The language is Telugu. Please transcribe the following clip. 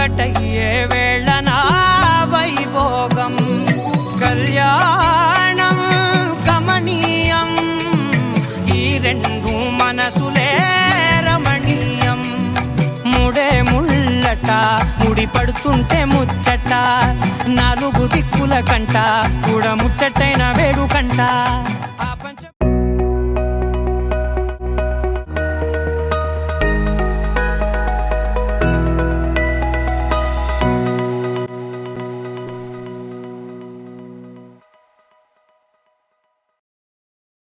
ఒక్కటయ్యే వేళనా వైభోగం కళ్యాణం కమనీయం ఈ రెండు మనసులే రమణీయం ముడే ముళ్ళట ముడి పడుతుంటే ముచ్చట నాలుగు దిక్కుల కంట చూడ ముచ్చటైన వేడుకంట